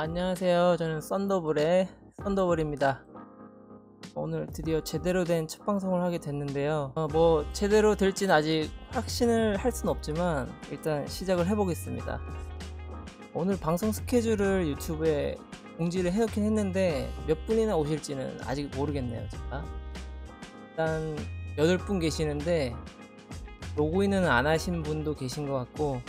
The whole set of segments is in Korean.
안녕하세요. 저는 썬더볼의 썬더볼입니다. 오늘 드디어 제대로 된 첫 방송을 하게 됐는데요. 뭐 제대로 될지는 아직 확신을 할 수는 없지만 일단 시작을 해보겠습니다. 오늘 방송 스케줄을 유튜브에 공지를 해놓긴 했는데 몇 분이나 오실지는 아직 모르겠네요. 제가 일단 8분 계시는데 로그인은 안 하신 분도 계신 것 같고,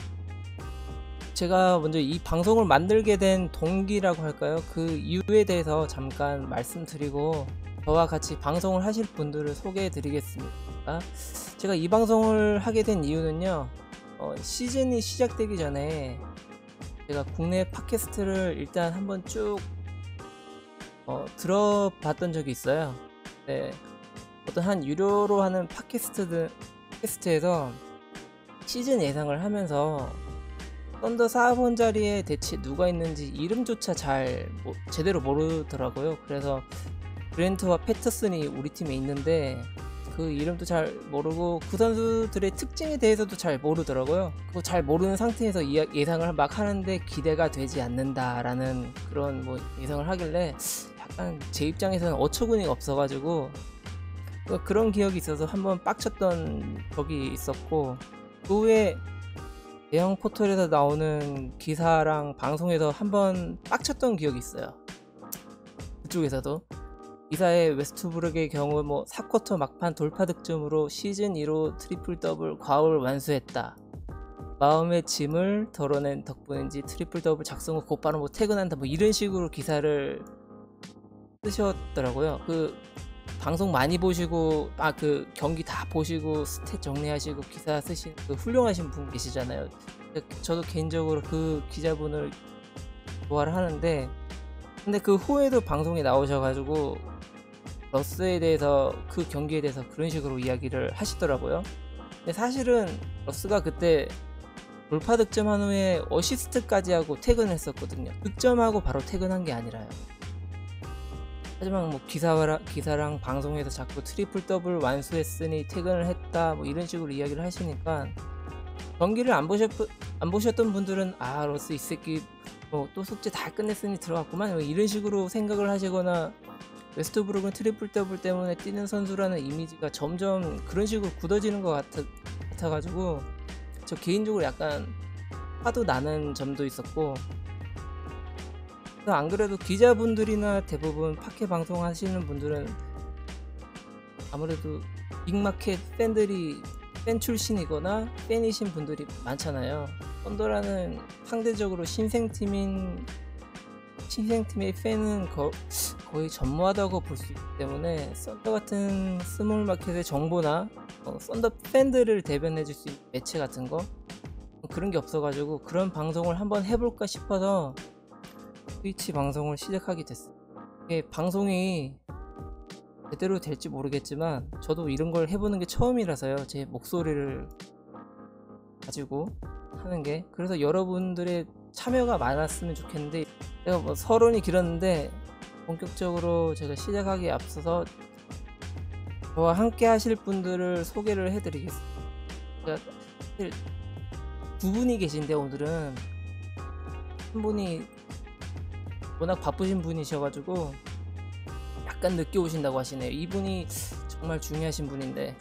제가 먼저 이 방송을 만들게 된 동기라고 할까요? 그 이유에 대해서 잠깐 말씀드리고 저와 같이 방송을 하실 분들을 소개해 드리겠습니다. 제가 이 방송을 하게 된 이유는요, 시즌이 시작되기 전에 제가 국내 팟캐스트를 일단 한번 쭉 들어봤던 적이 있어요. 네, 어떤 한 유료로 하는 팟캐스트에서 시즌 예상을 하면서 썬더 4번 자리에 대체 누가 있는지 이름조차 제대로 모르더라고요. 그래서 그랜트와 패터슨이 우리 팀에 있는데 그 이름도 잘 모르고 그 선수들의 특징에 대해서도 잘 모르더라고요. 그거 잘 모르는 상태에서 예상을 막 하는데 기대가 되지 않는다라는 그런 뭐 예상을 하길래 약간 제 입장에서는 어처구니가 없어가지고 그런 기억이 있어서 한번 빡쳤던 적이 있었고, 그 후에 대형 포털에서 나오는 기사랑 방송에서 한번 빡쳤던 기억이 있어요. 그쪽에서도 기사에 웨스트브룩의 경우 뭐 4쿼터 막판 돌파 득점으로 시즌 2로 트리플 더블 과오를 완수했다. 마음의 짐을 덜어낸 덕분인지 트리플 더블 작성 후 곧바로 뭐 퇴근한다, 뭐 이런 식으로 기사를 쓰셨더라고요. 그 방송 많이 보시고 그 경기 다 보시고 스탯 정리하시고 기사 쓰신 그 훌륭하신 분 계시잖아요. 저도 개인적으로 그 기자분을 좋아를 하는데, 근데 그 후에도 방송에 나오셔가지고 러스에 대해서, 그 경기에 대해서 그런 식으로 이야기를 하시더라고요. 근데 사실은 러스가 그때 돌파 득점한 후에 어시스트까지 하고 퇴근했었거든요. 득점하고 바로 퇴근한 게 아니라요. 하지만 뭐 기사랑 방송에서 자꾸 트리플 더블 완수했으니 퇴근을 했다, 뭐 이런 식으로 이야기를 하시니까 경기를 안 보셨던 분들은 러스 이 새끼 뭐 또 숙제 다 끝냈으니 들어갔구만, 뭐 이런 식으로 생각을 하시거나, 웨스트브룩은 트리플 더블 때문에 뛰는 선수라는 이미지가 점점 그런 식으로 굳어지는 것 같아가지고 저 개인적으로 약간 화도 나는 점도 있었고, 안 그래도 기자분들이나 대부분 팟캐 방송하시는 분들은 아무래도 빅마켓 팬 출신이거나 팬이신 분들이 많잖아요. 썬더라는 상대적으로 신생팀의 팬은 거의 전무하다고 볼 수 있기 때문에 썬더 같은 스몰 마켓의 정보나 썬더 팬들을 대변해 줄 수 있는 매체 같은 거, 그런 게 없어가지고 그런 방송을 한번 해볼까 싶어서 트위치 방송을 시작하게 됐어요. 이게 방송이 제대로 될지 모르겠지만 저도 이런 걸 해보는 게 처음이라서요. 제 목소리를 가지고 하는 게. 그래서 여러분들의 참여가 많았으면 좋겠는데, 제가 뭐 서론이 길었는데 본격적으로 제가 시작하기에 앞서서 저와 함께 하실 분들을 소개를 해드리겠습니다. 사실 두 분이 계신데 오늘은 한 분이 워낙 바쁘신 분이셔가지고 약간 늦게 오신다고 하시네요. 이분이 정말 중요하신 분인데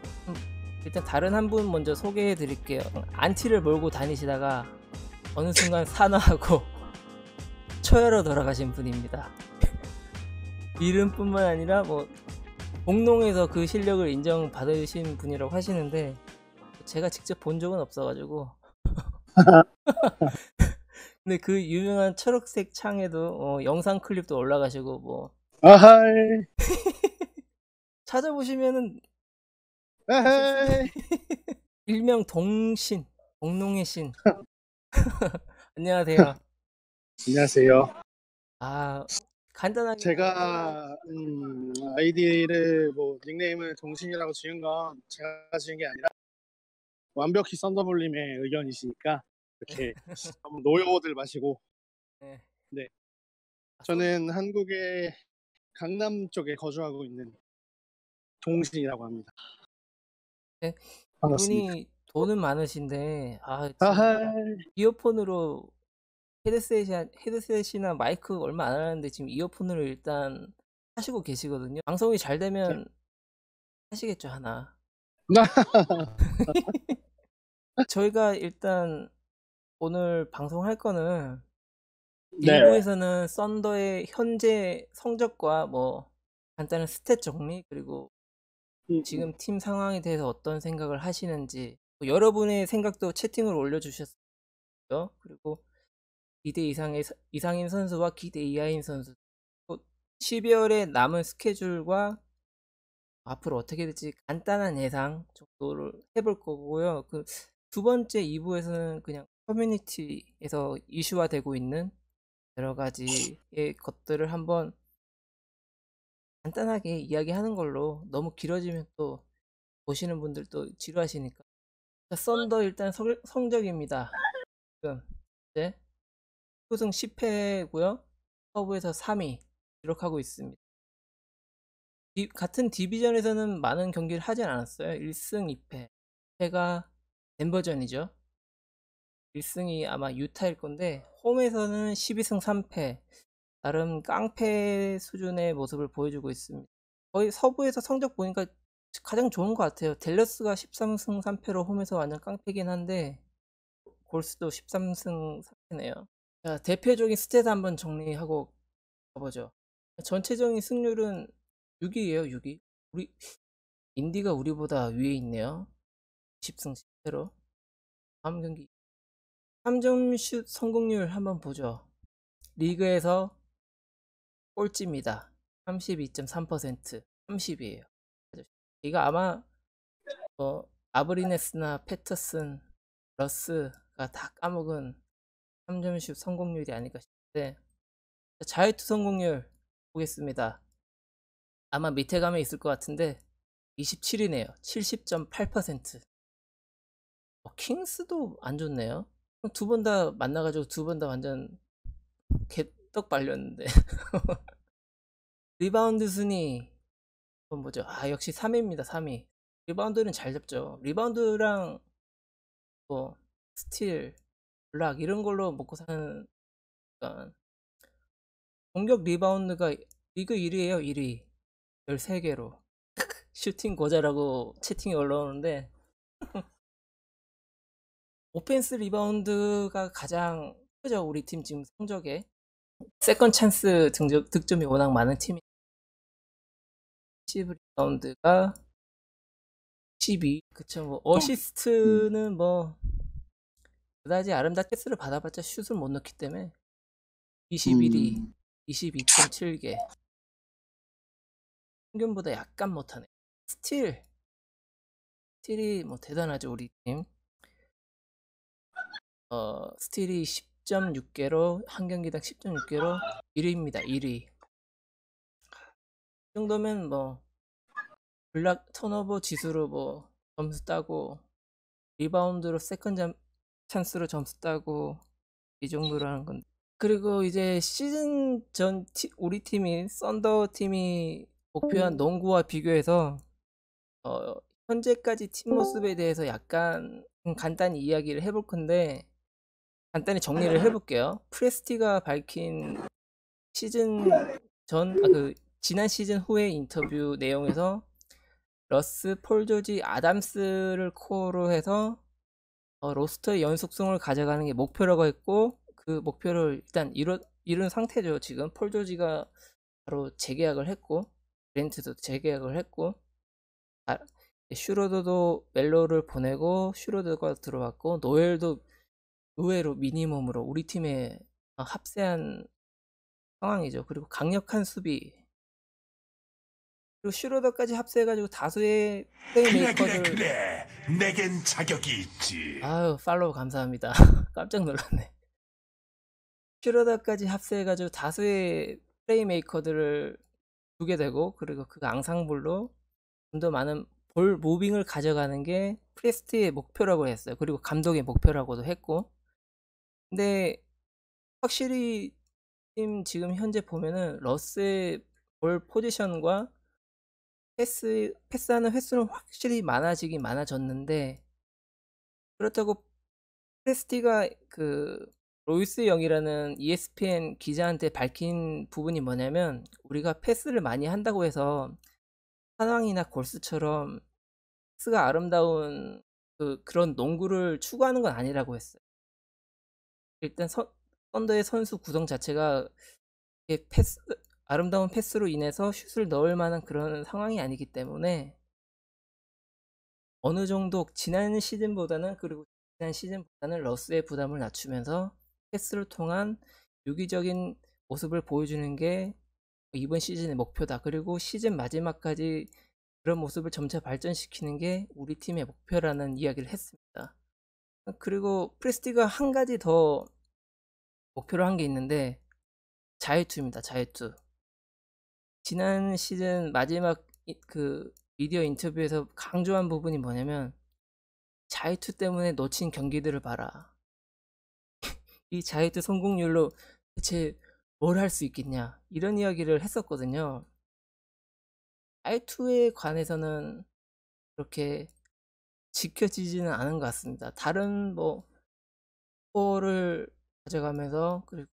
일단 다른 한 분 먼저 소개해 드릴게요. 안티를 몰고 다니시다가 어느 순간 산화하고 초열로 돌아가신 분입니다. 이름뿐만 아니라 뭐 공농에서 그 실력을 인정받으신 분이라고 하시는데 제가 직접 본 적은 없어가지고 근데 그 유명한 초록색 창에도 영상 클립도 올라가시고 뭐 아하이, 찾아보시면은 아하이. 일명 공농의 신. 안녕하세요. 안녕하세요. 간단하게 제가 아이디를 닉네임을 동신이라고 지은 건 제가 지은 게 아니라 완벽히 썬더볼님의 의견이시니까 이렇게 한번 노여워들 마시고. 네. 네, 저는 한국의 강남 쪽에 거주하고 있는 동신이라고 합니다. 네. 반갑습니다. 이분이 돈은 많으신데 지금 아하이. 이어폰으로 헤드셋이나 마이크 얼마 안 하는데 지금 이어폰을 일단 하시고 계시거든요. 방송이 잘 네. 되면 하시겠죠, 하나. 저희가 일단 오늘 방송할 거는 네. 1부에서는 썬더의 현재 성적과 뭐 간단한 스탯 정리, 그리고 지금 팀 상황에 대해서 어떤 생각을 하시는지, 뭐 여러분의 생각도 채팅으로 올려주셨어요. 그리고 기대 이상인 선수와 기대 이하인 선수, 또 12월에 남은 스케줄과 앞으로 어떻게 될지 간단한 예상 정도를 해볼 거고요. 그 두 번째 2부에서는 그냥 커뮤니티에서 이슈화되고 있는 여러 가지의 것들을 한번 간단하게 이야기하는 걸로, 너무 길어지면 또 보시는 분들도 지루하시니까. 자, 썬더 일단 성적입니다. 지금 이제 우승 10패고요. 서부에서 3위 기록하고 있습니다. 같은 디비전에서는 많은 경기를 하진 않았어요. 1승 2패. 패가 덴버전이죠. 1승이 아마 유타일 건데 홈에서는 12승 3패. 나름 깡패 수준의 모습을 보여주고 있습니다. 거의 서부에서 성적 보니까 가장 좋은 것 같아요. 댈러스가 13승 3패로 홈에서 완전 깡패긴 한데 골스도 13승 3패네요. 자, 대표적인 스탯 한번 정리하고 가보죠. 전체적인 승률은 6위에요, 6위. 우리 인디가 우리보다 위에 있네요. 10승 10패로. 다음 경기 3점 슛 성공률 한번 보죠. 리그에서 꼴찌입니다. 32.3%. 30이에요. 이거 아마 아브리네스나 패터슨, 러스가 다 까먹은 3점슛 성공률이 아닐까 싶은데, 자유투 성공률 보겠습니다. 아마 밑에 가면 있을 것 같은데 27이네요. 70.8%. 킹스도 안 좋네요. 두 번 다 만나가지고 두 번 다 완전 개떡 발렸는데. 리바운드 순위 한번 보죠. 역시 3위입니다. 3위. 리바운드는 잘 잡죠. 리바운드랑 뭐 스틸, 블락 이런 걸로 먹고 사는, 그러니까 공격 리바운드가 리그 1위에요. 1위. 13개로. 슈팅 고자라고 채팅이 올라오는데 오펜스 리바운드가 가장 크죠. 우리 팀 지금 성적에. 세컨 찬스 득점이 워낙 많은 팀이. 10 리바운드가 12. 그쵸. 뭐 어시스트는 뭐 그다지 아름답게 스를 받아봤자 슛을 못 넣기 때문에 21위, 22.7개. 평균보다 약간 못하네. 스틸이 뭐 대단하죠, 우리 팀. 스틸이 10.6개로 한 경기당 10.6개로 1위입니다. 1위. 이 정도면 뭐 블락 턴오버 지수로 뭐 점수 따고, 리바운드로 세컨 찬스로 점수 따고, 이 정도로 하는 건데. 그리고 이제 시즌 전 우리 팀이 썬더 팀이 목표한 농구와 비교해서 어, 현재까지 팀 모습에 대해서 약간 간단히 이야기를 해볼 건데, 간단히 정리를 해볼게요. 프레스티가 밝힌 시즌 지난 시즌 후의 인터뷰 내용에서 러스, 폴 조지, 아담스를 코어로 해서 로스터의 연속성을 가져가는 게 목표라고 했고, 그 목표를 일단 이룬 상태죠. 지금 폴 조지가 바로 재계약을 했고, 브렌트도 재계약을 했고, 슈로더도 멜로를 보내고 슈로더가 들어왔고, 노엘도 의외로 미니멈으로 우리 팀에 합세한 상황이죠. 그리고 강력한 수비, 그리고 슈로더까지 합세해가지고 다수의 플레이메이커들. 그래. 내겐 자격이 있지. 아유, 팔로우 감사합니다. 깜짝 놀랐네. 슈로더까지 합세해가지고 다수의 플레이메이커들을 두게 되고, 그리고 그 앙상블로 좀 더 많은 볼 무빙을 가져가는 게 프레스트의 목표라고 했어요. 그리고 감독의 목표라고도 했고. 근데 확실히 팀 지금 현재 보면은 러스의 볼 포지션과 패스하는 횟수는 확실히 많아졌는데, 그렇다고 프레스티가 로이스 영이라는 ESPN 기자한테 밝힌 부분이 뭐냐면 우리가 패스를 많이 한다고 해서 사랑이나 골스처럼 패스가 아름다운 그런 농구를 추구하는 건 아니라고 했어요. 일단 썬더의 선수 구성 자체가 이렇게 아름다운 패스로 인해서 슛을 넣을 만한 그런 상황이 아니기 때문에 어느 정도 지난 시즌보다는 러스의 부담을 낮추면서 패스를 통한 유기적인 모습을 보여주는 게 이번 시즌의 목표다. 그리고 시즌 마지막까지 그런 모습을 점차 발전시키는 게 우리 팀의 목표라는 이야기를 했습니다. 그리고 프레스티가 한 가지 더 목표를 한 게 있는데 자유투입니다. 자유투. 지난 시즌 마지막 미디어 인터뷰에서 강조한 부분이 뭐냐면 자유투 때문에 놓친 경기들을 봐라. 이 자유투 성공률로 대체 뭘 할 수 있겠냐 이런 이야기를 했었거든요. 자유투에 관해서는 그렇게 지켜지지는 않은 것 같습니다. 다른 스코어를 가져가면서 그리고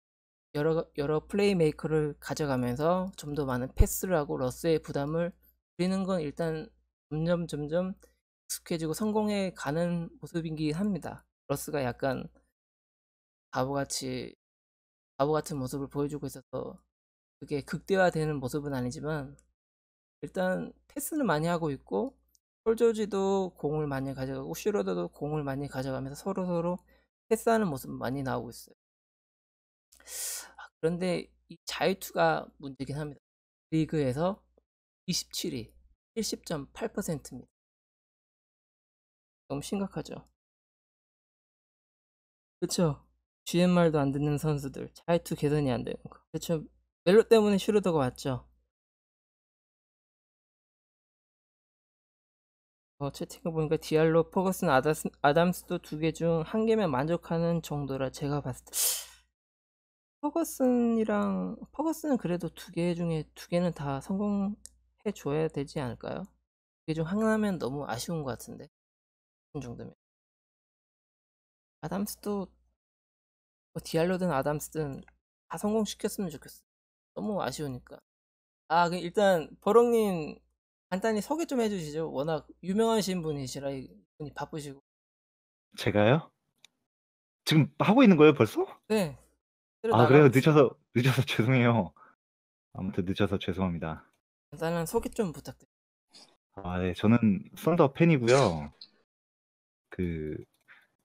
여러 플레이메이커를 가져가면서 좀 더 많은 패스를 하고 러스의 부담을 줄이는 건 일단 점점 익숙해지고 성공해 가는 모습이긴 합니다. 러스가 약간 바보 같은 모습을 보여주고 있어서 그게 극대화되는 모습은 아니지만 일단 패스는 많이 하고 있고 폴 조지도 공을 많이 가져가고 슈로더도 공을 많이 가져가면서 서로 패스하는 모습 많이 나오고 있어요. 그런데 이 자유투가 문제긴 합니다. 리그에서 27위, 70.8%입니다. 너무 심각하죠. 그쵸? GM 말도 안 듣는 선수들, 자유투 개선이 안 되는 거. 그쵸? 멜로 때문에 슈로더가 왔죠. 채팅을 보니까 디알로, 퍼거슨, 아담스도 2개 중 1개면 만족하는 정도라 제가 봤을 때 퍼거슨은 그래도 2개 중에 2개는 다 성공해 줘야 되지 않을까요? 2개 중 하나면 너무 아쉬운 것 같은데 이 정도면 아담스도 디알로든 아담스든 다 성공시켰으면 좋겠어. 너무 아쉬우니까. 그럼 일단 버럭님 간단히 소개 좀 해주시죠. 워낙 유명하신 분이시라 이분이 바쁘시고. 제가요? 지금 하고 있는 거예요, 벌써? 네. 그래요? 늦어서 죄송해요. 아무튼 늦어서 죄송합니다. 간단한 소개 좀 부탁드립니다. 네. 저는 썬더 팬이고요.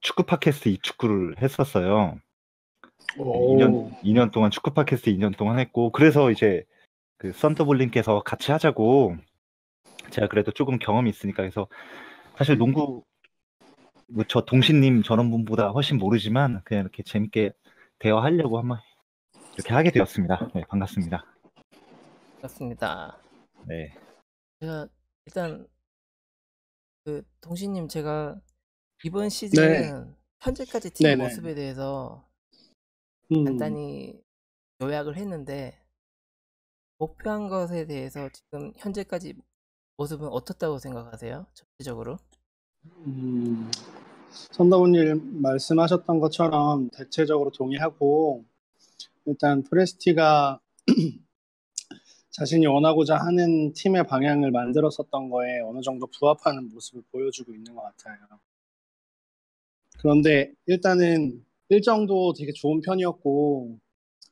축구 팟캐스트 이축구를 했었어요. 2년 동안 축구 팟캐스트 2년 동안 했고, 그래서 이제 썬더볼님께서 같이 하자고 제가 그래도 조금 경험이 있으니까 해서 사실 농구 저 동신님 저런 분보다 훨씬 모르지만 그냥 이렇게 재밌게 대화하려고 한번 이렇게 하게 되었습니다. 네, 반갑습니다. 반갑습니다. 네. 제가 일단 동신님 제가 이번 시즌 현재까지 팀 모습에 대해서 간단히 요약을 했는데 목표한 것에 대해서 지금 현재까지 모습은 어떻다고 생각하세요? 전체적으로? 선더분님 말씀하셨던 것처럼 대체적으로 동의하고 일단 프레스티가 자신이 원하고자 하는 팀의 방향을 만들었었던 거에 어느 정도 부합하는 모습을 보여주고 있는 것 같아요. 그런데 일단은 일정도 되게 좋은 편이었고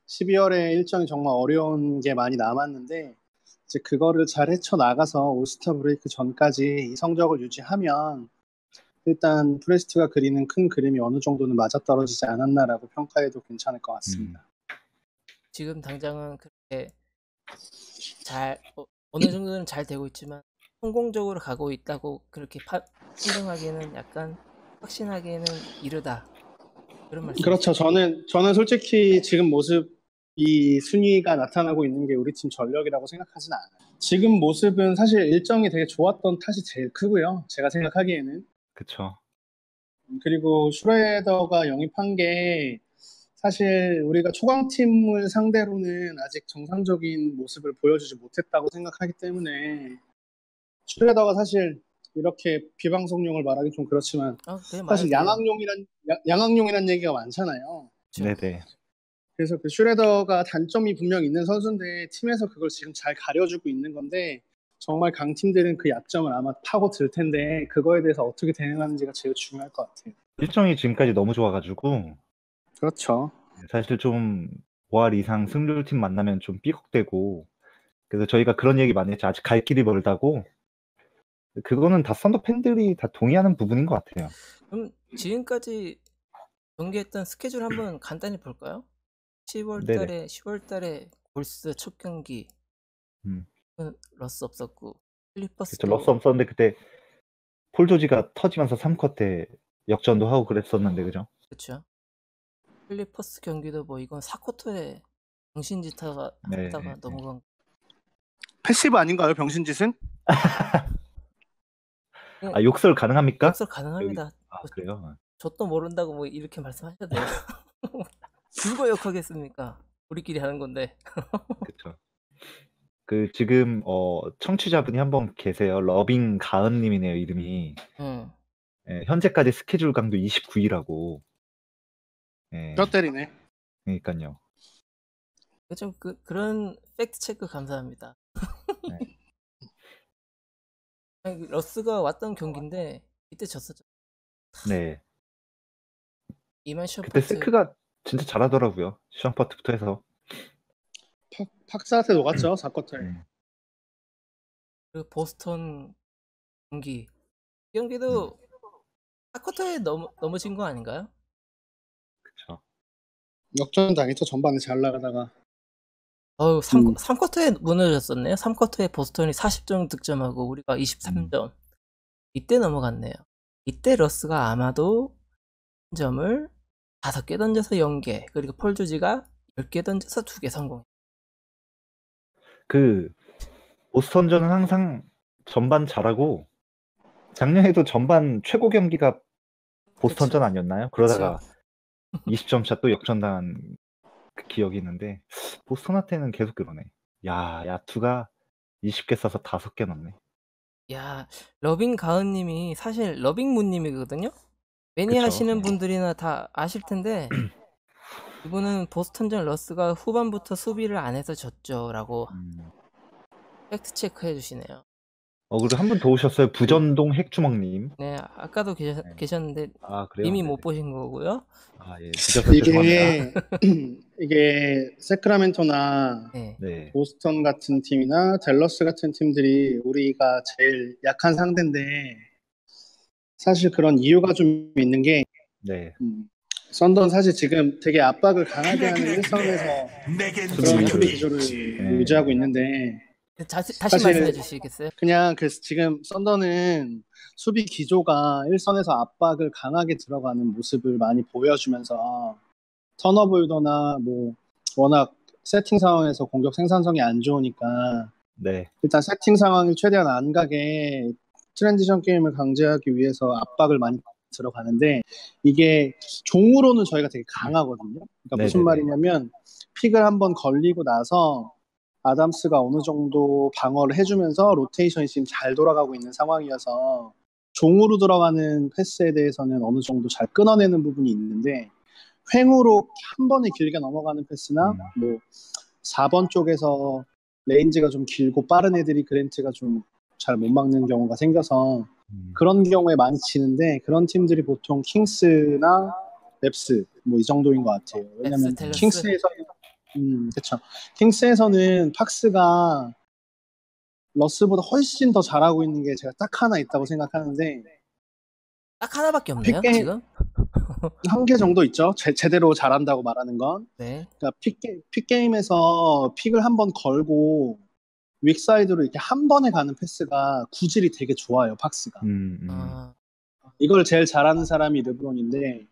12월에 일정이 정말 어려운 게 많이 남았는데 이제 그거를 잘 헤쳐나가서 올스타 브레이크 전까지 이 성적을 유지하면 일단 프레스트가 그리는 큰 그림이 어느 정도는 맞아떨어지지 않았나라고 평가해도 괜찮을 것 같습니다. 지금 당장은 그렇게 어느 정도는 잘 되고 있지만 성공적으로 가고 있다고 그렇게 판정하기에는 약간 확신하기에는 이르다. 그런 말씀. 그렇죠. 저는 솔직히 지금 이 순위가 나타나고 있는 게 우리 팀 전력이라고 생각하진 않아요. 지금 모습은 사실 일정이 되게 좋았던 탓이 제일 크고요. 제가 생각하기에는. 그렇죠. 그리고 슈레더가 영입한 게 사실 우리가 초강팀을 상대로는 아직 정상적인 모습을 보여주지 못했다고 생각하기 때문에 슈레더가 사실 이렇게 비방송용을 말하기 좀 그렇지만 사실 양악용이란 얘기가 많잖아요. 네네. 그래서 그 슈레더가 단점이 분명 있는 선수인데 팀에서 그걸 지금 잘 가려주고 있는 건데 정말 강팀들은 그 약점을 아마 파고 들 텐데 그거에 대해서 어떻게 대응하는지가 제일 중요할 것 같아요. 일정이 지금까지 너무 좋아가지고 그렇죠. 사실 좀 5할 이상 승률팀 만나면 좀 삐걱대고 그래서 저희가 그런 얘기 많이 했죠. 아직 갈 길이 멀다고. 그거는 다 썬더 팬들이 다 동의하는 부분인 것 같아요. 그럼 지금까지 경기했던 스케줄 한번 간단히 볼까요? 10월 네네. 달에 10월 달에 골스 첫 경기 음. 러스 없었고 그쵸. 클리퍼스도 러스 없었는데 그때 폴 조지가 터지면서 3쿼터 때 역전도 하고 그랬었는데 그죠? 그렇죠. 클리퍼스 경기도 뭐 이건 4쿼터에 정신짓 하다가 네. 넘어간 패시브 아닌가요, 병신짓은? 아 욕설 가능합니까? 역설 가능합니다. 아 그래요? 저도 모른다고 뭐 이렇게 말씀하셔도 돼요. 누가 욕하겠습니까? 우리끼리 하는 건데. 그쵸. 그 지금 청취자분이 한 분 계세요. 러빙 가은님이네요 이름이. 응. 예, 현재까지 스케줄 강도 29위라고. 예, 뼈 때리네. 그러니까요. 좀 그런 팩트 체크 감사합니다. 네. 아니, 러스가 왔던 경기인데 이때 졌었죠. 네. 이만 그때 셔퍼트 세크가 진짜 잘하더라고요. 슈퍼트부터 해서. 팍스한테 녹았죠, 4쿼터에. 음. 그리고 보스턴 경기 이 경기도 4쿼터에 넘어진 거 아닌가요? 그쵸. 역전 당했죠, 전반에 잘 나가다가. 3쿼터에 무너졌었네요. 3쿼터에 보스턴이 40점 득점하고 우리가 23점. 이때 넘어갔네요. 이때 러스가 아마도 점을 5개 던져서 0개, 그리고 폴 조지가 10개 던져서 2개 성공. 그 보스턴전은 항상 전반 잘하고 작년에도 전반 최고 경기가 보스턴전 아니었나요? 그러다가 20점 차 또 역전당한 그 기억이 있는데 보스턴한테는 계속 그러네. 야, 야투가 20개 써서 5개 넣네. 야, 러빙 가은님이 사실 러빙문님이거든요. 매니 그쵸. 하시는 분들이나 다 아실 텐데 이분은 보스턴전 러스가 후반부터 수비를 안 해서 졌죠라고 팩트 체크해 주시네요. 그리고 한 분 더 오셨어요. 부전동 핵주먹님. 네, 아까도 계셨는데 아, 그래요? 이미 네네. 못 보신 거고요. 아, 예. 늦어서 죄송합니다. 이게 세크라멘토나 네, 네. 보스턴 같은 팀이나 댈러스 같은 팀들이 우리가 제일 약한 상대인데 사실 그런 이유가 좀 있는 게 네. 썬더는 사실 지금 되게 압박을 강하게 하는 그래, 일선에서 내겐 그런 수비 자격이 기조를 있지. 유지하고 있는데 다시 사실- 말씀해 주시겠어요? 그냥 지금 썬더는 수비 기조가 일선에서 압박을 강하게 들어가는 모습을 많이 보여주면서 턴오버 유도나 뭐 워낙 세팅 상황에서 공격 생산성이 안 좋으니까 네. 일단 세팅 상황을 최대한 안 가게 트랜지션 게임을 강제하기 위해서 압박을 많이 들어가는데 이게 종으로는 저희가 되게 강하거든요. 그러니까 무슨 네네네. 말이냐면 픽을 한번 걸리고 나서 아담스가 어느 정도 방어를 해주면서 로테이션이 지금 잘 돌아가고 있는 상황이어서 종으로 들어가는 패스에 대해서는 어느 정도 잘 끊어내는 부분이 있는데 횡으로 한 번에 길게 넘어가는 패스나 뭐 4번 쪽에서 레인지가 좀 길고 빠른 애들이 그랜트가 좀 잘 못 막는 경우가 생겨서 그런 경우에 많이 치는데 그런 팀들이 보통 킹스나 랩스 뭐 이 정도인 것 같아요. 왜냐면 랩스, 댈러스? 킹스에서는 그렇죠. 킹스에서는 팍스가 러스보다 훨씬 더 잘하고 있는 게 제가 딱 하나 있다고 생각하는데 딱 하나밖에 없네요, 픽게- 지금. 한 개 정도 있죠. 제대로 잘한다고 말하는 건. 네. 그러니까 픽게임에서 픽을 한번 걸고 윅사이드로 이렇게 한 번에 가는 패스가 구질이 되게 좋아요, 팍스가. 아, 이걸 제일 잘하는 사람이 르브론인데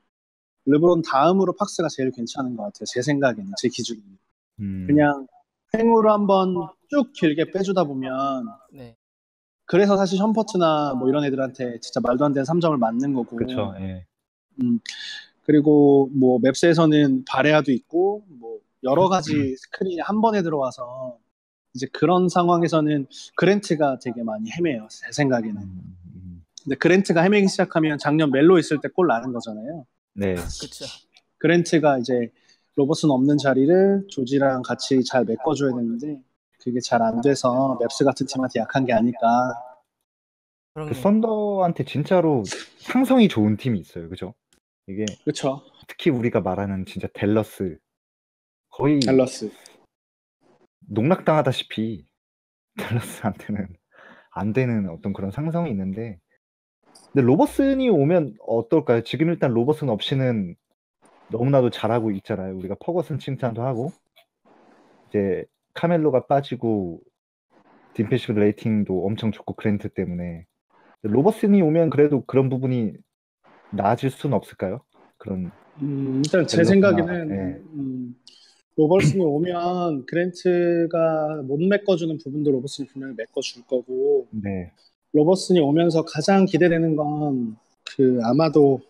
르브론 다음으로 팍스가 제일 괜찮은 것 같아요. 제 생각에는, 제 기준에는. 그냥 횡으로 한번 쭉 길게 빼주다 보면 네. 그래서 사실 션퍼트나 뭐 이런 애들한테 진짜 말도 안 되는 3점을 맞는 거고 그쵸. 예. 그리고 뭐 맵스에서는 바레아도 있고 뭐 여러 가지 스크린이 한 번에 들어와서 이제 그런 상황에서는 그랜트가 되게 많이 헤매요, 제 생각에는. 근데 그랜트가 헤매기 시작하면 작년 멜로 있을 때 골 나는 거잖아요. 네. 그렇죠. 그랜트가 이제 로버슨 없는 자리를 조지랑 같이 잘 메꿔줘야 되는데 그게 잘 안 돼서 맵스 같은 팀한테 약한 게 아닐까. 그 그럼요. 썬더한테 진짜로 상성이 좋은 팀이 있어요. 그죠? 이게 그렇죠. 특히 우리가 말하는 진짜 댈러스 거의 댈러스. 농락당하다시피 댈러스한테는 안 되는 어떤 그런 상성이 있는데 근데 로버슨이 오면 어떨까요? 지금 일단 로버슨 없이는 너무나도 잘하고 있잖아요. 우리가 퍼거슨 칭찬도 하고 이제 카멜로가 빠지고 디펜시브 레이팅도 엄청 좋고 그랜트 때문에 로버슨이 오면 그래도 그런 부분이 나아질 수는 없을까요? 그런 일단 제 댈러스나 생각에는 예. 로버슨이 오면 그랜트가 못 메꿔주는 부분도 로버슨이 분명히 메꿔줄 거고 네. 로버슨이 오면서 가장 기대되는 건 그 아마도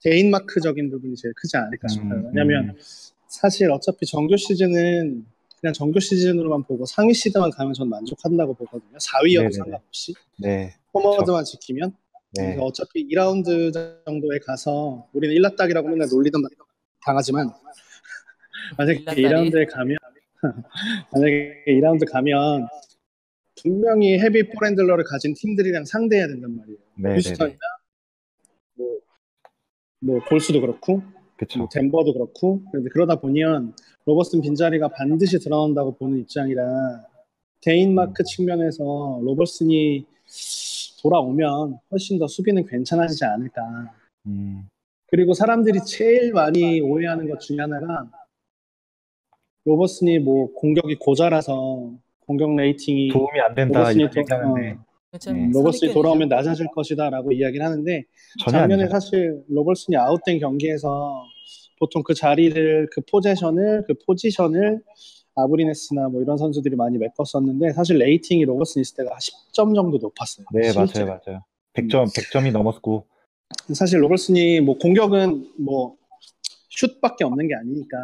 데인마크적인 부분이 제일 크지 않을까 싶어요. 왜냐하면 사실 어차피 정규 시즌은 그냥 정규 시즌으로만 보고 상위 시드만 가면 전 만족한다고 보거든요. 4위여도 네네네. 상관없이 네. 포워드만 지키면. 네. 그래서 어차피 2라운드 정도에 가서 우리는 1라딱이라고 맨날 놀리던 당하지만 만약에 2라운드에 가면 만약에 2라운드 가면 분명히 헤비 포렌들러를 가진 팀들이랑 상대해야 된단 말이에요. 네네네. 휴스턴이나 뭐 볼스도 그렇고 그쵸. 뭐 덴버도 그렇고 그러다 보면 로버슨 빈자리가 반드시 들어간다고 보는 입장이라 데인마크 측면에서 로버슨이 돌아오면 훨씬 더 수비는 괜찮아지지 않을까. 그리고 사람들이 제일 많이 오해하는 것 중에 하나가 로버슨이 뭐 공격이 고자라서 공격 레이팅이 도움이 안 된다 로버슨이 이런 얘기하는데 네. 로버슨이 돌아오면 낮아질 것이다라고 이야기를 하는데 전혀 작년에 아니죠. 사실 로버슨이 아웃된 경기에서 보통 그 자리를 그 포지션을 아브리네스나 뭐 이런 선수들이 많이 메꿨었는데 사실 레이팅이 로버슨 있을 때가 10점 정도 높았어요. 네, 실제. 맞아요. 100점이 넘었고 사실 로버슨이 뭐 공격은 뭐 슛밖에 없는 게 아니니까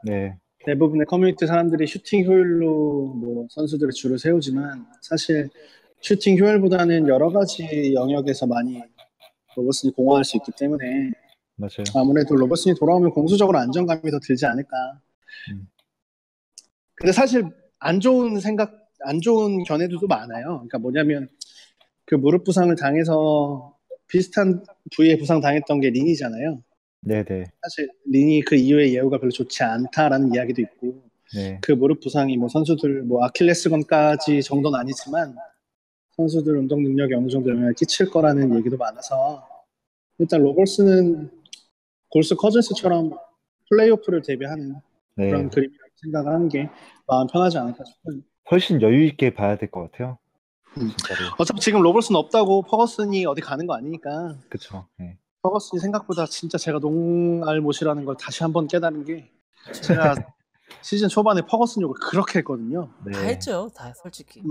네. 대부분의 커뮤니티 사람들이 슈팅 효율로 뭐 선수들의 줄을 세우지만 사실 슈팅 효율보다는 여러 가지 영역에서 많이 로버슨이 공헌할 수 있기 때문에 맞아요. 아무래도 로버슨이 돌아오면 공수적으로 안정감이 더 들지 않을까. 근데 사실 안 좋은 견해들도 많아요. 그러니까 뭐냐면 그 무릎 부상을 당해서 비슷한 부위에 부상 당했던 게 린이잖아요. 네네. 사실 린이 그 이후에 예후가 별로 좋지 않다라는 이야기도 있고 네. 그 무릎 부상이 뭐 선수들 뭐 아킬레스건까지 정도는 아니지만 선수들 운동 능력에 어느 정도 영향을 끼칠 거라는 얘기도 많아서 일단 로버슨은 골스 커즌스처럼 플레이오프를 대비하는 네. 그런 그림이라고 생각을 하는 게 마음 편하지 않을까 싶어요. 훨씬 여유 있게 봐야 될 것 같아요. 진짜로. 어차피 지금 로버슨 없다고 퍼거슨이 어디 가는 거 아니니까. 그쵸. 네. 퍼거슨이 생각보다 진짜 제가 농알못이라는 걸 다시 한번 깨달은 게 제가 시즌 초반에 퍼거슨 욕을 그렇게 했거든요. 네. 다 했죠, 다 솔직히.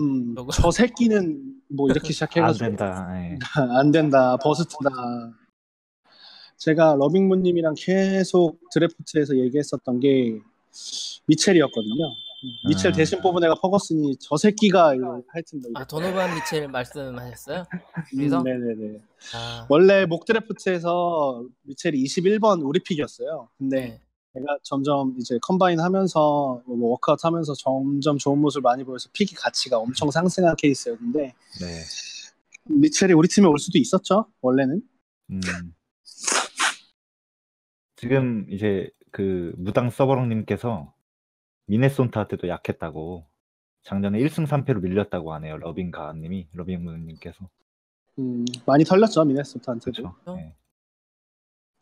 저 새끼는 뭐 이렇게 시작해가지고 안 된다. 네. 안 된다, 버스트다. 제가 러빙문님이랑 계속 드래프트에서 얘기했었던 게 미첼이었거든요. 미첼 대신 뽑은 애가 퍼거슨이 저 새끼가 하여튼 뭐 도노반 미첼 말씀하셨어요? 그래서 네네네. 원래 목 드래프트에서 미첼이 21번 우리 픽이었어요. 근데 제가 점점 이제 컴바인 하면서 뭐 워크아웃 하면서 점점 좋은 모습을 많이 보여서 픽이 가치가 엄청 상승한 케이스였는데 네. 미첼이 우리 팀에 올 수도 있었죠. 원래는. 지금 이제 그 무당 서버롱님께서 미네소타한테도 약했다고 작년에 1승 3패로 밀렸다고 하네요. 러빙문님께서. 많이 털렸죠 미네소타한테도. 네.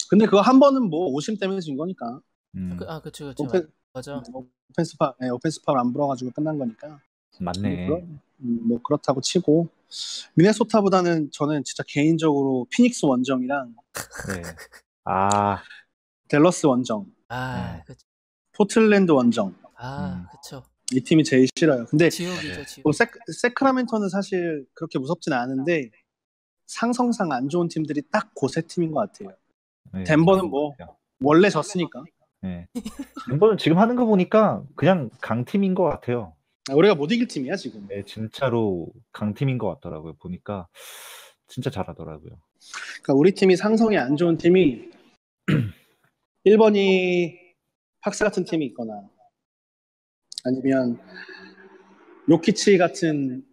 근데 그거 한 번은 뭐 오심 때문에 진 거니까. 그쵸. 맞아. 오펜스 파울 안 불어가지고 끝난 거니까. 맞네. 뭐 그렇다고 치고 미네소타보다는 저는 진짜 개인적으로 피닉스 원정이랑 네. 댈러스 원정, 그쵸. 포틀랜드 원정. 그쵸. 이 팀이 제일 싫어요. 근데 지옥이죠, 지옥. 뭐 세크라멘토는 사실 그렇게 무섭진 않은데 상성상 안 좋은 팀들이 딱 그 세 팀인 것 같아요. 네, 덴버는 뭐 원래 졌으니까. 네. 덴버는 지금 하는 거 보니까 그냥 강팀인 것 같아요. 우리가 못 이길 팀이야 지금. 네, 진짜로 강팀인 것 같더라고요. 보니까 진짜 잘하더라고요. 그러니까 우리 팀이 상성이 안 좋은 팀이 1번이 팍스 같은 팀이 있거나 아니면 요키치 같은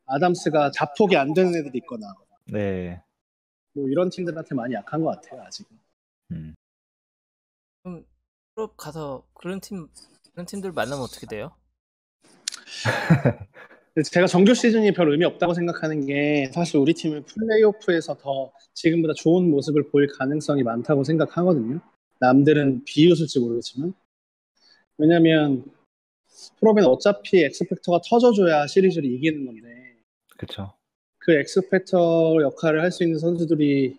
아담스가 자폭이 안 되는 애들이 있거나 네. 뭐 이런 팀들한테 많이 약한 것 같아요 아직은. 음. 그럼 유럽 가서 그런 팀들 만나면 어떻게 돼요? 근데 제가 정규 시즌이 별 의미 없다고 생각하는 게 사실 우리 팀은 플레이오프에서 더 지금보다 좋은 모습을 보일 가능성이 많다고 생각하거든요. 남들은 비웃을지 모르겠지만 왜냐면 프로는 어차피 엑스팩터가 터져줘야 시리즈를 이기는 건데 그쵸. 그 엑스팩터 역할을 할 수 있는 선수들이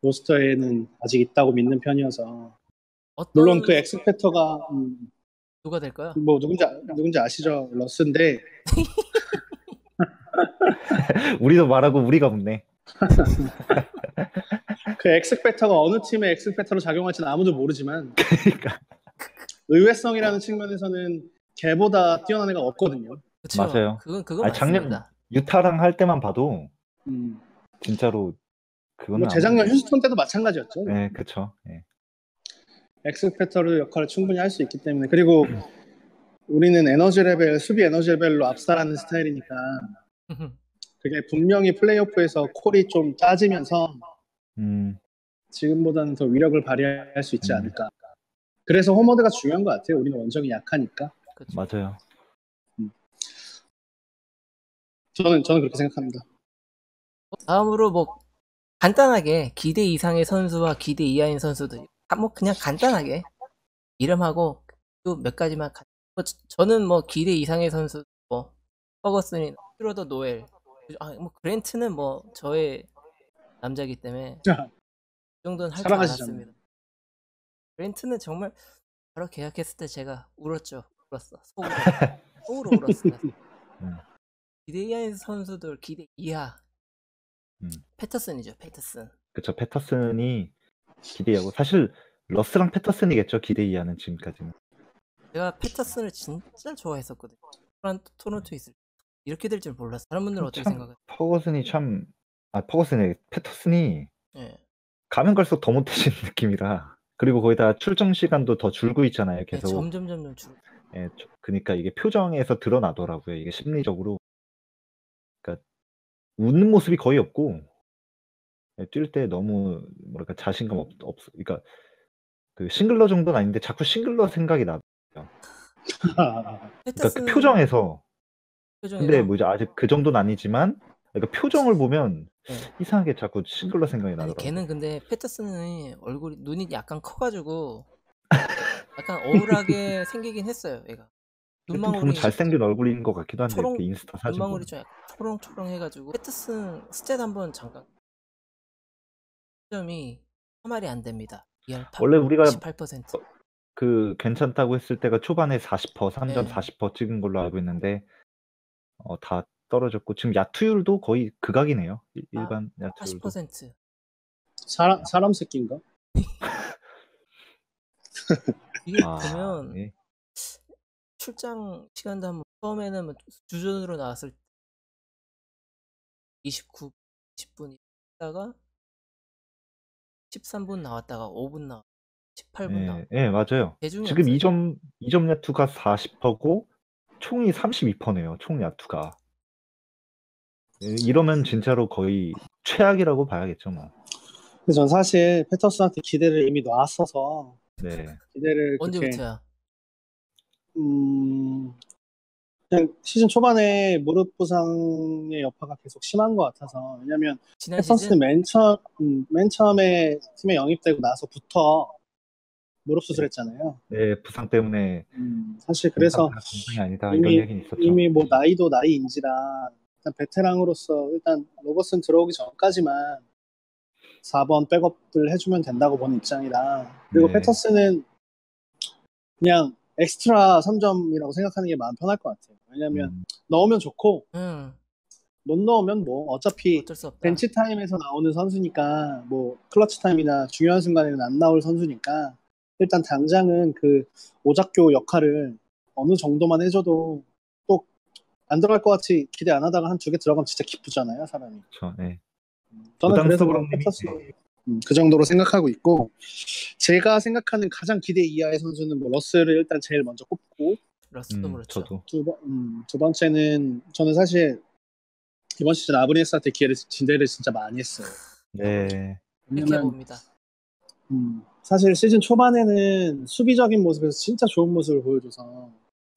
로스터에는 아직 있다고 믿는 편이어서 물론 그 엑스팩터가 누가 될까요? 뭐 누군지 아시죠? 러스인데 우리도 말하고 우리가 묻네. 그 엑스팩터가 어느 팀의 엑스팩터로 작용할지는 아무도 모르지만 그러니까. 의외성이라는 측면에서는 걔보다 뛰어난 애가 없거든요. 그쵸? 맞아요. 그건 아니, 작년 맞습니다. 유타랑 할 때만 봐도 음. 진짜로 그거는 뭐 재작년 휴스턴 때도 마찬가지였죠. 네, 그쵸. 네. 엑스팩터의 역할을 충분히 할 수 있기 때문에 그리고 우리는 에너지 레벨, 수비 에너지 레벨로 압살하는 스타일이니까 그게 분명히 플레이오프에서 콜이 좀 짜지면서 지금보다는 더 위력을 발휘할 수 있지 않을까. 그래서 홈워드가 중요한 것 같아요. 우리는 원정이 약하니까. 그쵸. 맞아요. 저는 그렇게 생각합니다. 다음으로 뭐 간단하게 기대 이상의 선수와 기대 이하인 선수들 뭐 그냥 간단하게 이름하고 또 몇 가지만 저는 뭐 기대 이상의 선수 뭐 퍼거슨이나 슈로더 노엘 뭐 그랜트는 뭐 저의 남자이기 때문에 그 정도는 할 줄 사랑하시잖아요. 알았습니다. 그랜트는 정말 바로 계약했을 때 제가 울었죠. 울었어. 속으로 울었어요. 기대 이하의 선수들 기대 이하 패터슨이죠. 패터슨. 그쵸. 패터슨이 기대하고 사실 러스랑 패터슨이겠죠. 기대 이하는 지금까지는. 제가 패터슨을 진짜 좋아했었거든요. 토론토에 있을 때 이렇게 될 줄 몰랐어요. 다른 분들은 어떻게 생각해요? 패터슨이 네. 가면 갈수록 더 못해지는 느낌이라. 그리고 거기다 출정 시간도 더 줄고 있잖아요. 네, 계속. 점점 줄. 예, 그러니까 이게 표정에서 드러나더라고요. 이게 심리적으로. 그러니까 웃는 모습이 거의 없고 뛸 때 너무 뭐랄까 자신감 없. 그러니까 그 싱글러 정도는 아닌데 자꾸 싱글러 생각이 나요. 그러니까 그 표정에서. 근데 뭐 이제 아직 그 정도는 아니지만 그러니까 표정을 보면 이상하게 자꾸 싱글러 생각이 나더라고요. 걔는 근데 패터슨이 눈이 약간 커가지고 약간 어울하게 생기긴 했어요. 얘가. 눈망울이 보면 잘생긴 얼굴인 것 같기도 한데 이렇게 인스타 사진 눈망울이 좀 초롱초롱해가지고 패터슨 스탯 한번 잠깐. 점이 3할이 안 됩니다. 원래 우리가 18%. 그 괜찮다고 했을 때가 초반에 40%, 3점 40% 찍은 걸로 알고 있는데 다 떨어졌고 지금 야투율도 거의 극악이네요. 일반 야투율도. 40%. 사람 새끼인가? 이게 보면 네. 출장 시간도 한번 처음에는 주전으로 나왔을 때 29, 20분 있다가 13분 나왔다가 5분 나왔 18분 나왔. 네, 맞아요. 지금 2점 야투가 40%고 총이 32%네요. 총 야투가. 이러면 진짜로 거의 최악이라고 봐야겠죠, 뭐. 근데 전 사실 패터슨한테 기대를 이미 놨어서 네. 기대를 언제부터야? 그냥 시즌 초반에 무릎 부상의 여파가 계속 심한 것 같아서 왜냐면 패터슨이 맨 처음에 팀에 영입되고 나서부터 무릎 수술했잖아요. 네, 부상 때문에. 사실 그래서 건강이 아니다 이런 얘기는 있었죠. 이미 뭐 나이도 나이인지라 일단 베테랑으로서 일단 로버슨 들어오기 전까지만 4번 백업을 해주면 된다고 보는 입장이라 그리고 패터슨은 그냥 엑스트라 3점이라고 생각하는 게 마음 편할 것 같아요. 왜냐면 넣으면 좋고 못 넣으면 뭐 어차피 벤치 타임에서 나오는 선수니까 뭐 클러치 타임이나 중요한 순간에는 안 나올 선수니까 일단 당장은 그 오작교 역할을 어느 정도만 해줘도 또 안 들어갈 것 같이 기대 안 하다가 한 2개 들어가면 진짜 기쁘잖아요, 사람이. 그렇죠. 네. 저는 그래서 그 정도로 생각하고 있고 제가 생각하는 가장 기대 이하의 선수는 뭐 러스를 일단 제일 먼저 꼽고 러스도 그렇죠. 저도. 두 번째는 저는 사실 이번 시즌 아브리네스한테 기대를 진짜 많이 했어요. 네. 이렇게 왜냐면 봅니다. 사실 시즌 초반에는 수비적인 모습에서 진짜 좋은 모습을 보여줘서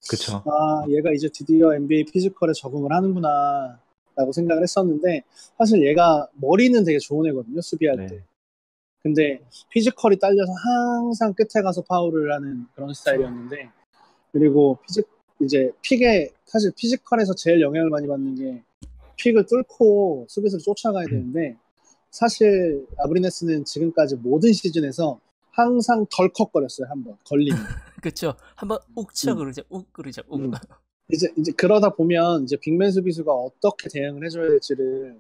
그쵸. 얘가 이제 드디어 NBA 피지컬에 적응을 하는구나 라고 생각을 했었는데 사실 얘가 머리는 되게 좋은 애거든요, 수비할 때. 네. 근데 피지컬이 딸려서 항상 끝에 가서 파울을 하는 그런 스타일이었는데 그리고 이제 사실 피지컬에서 제일 영향을 많이 받는 게 픽을 뚫고 수비수를 쫓아가야 되는데 사실 아브리네스는 지금까지 모든 시즌에서 항상 덜컥거렸어요. 한번 걸리면. 그쵸. 한번 욱 쳐 그러죠. 욱 그러죠. 욱. 음. 이제 그러다 보면 이제 빅맨 수비수가 어떻게 대응을 해줘야 될지를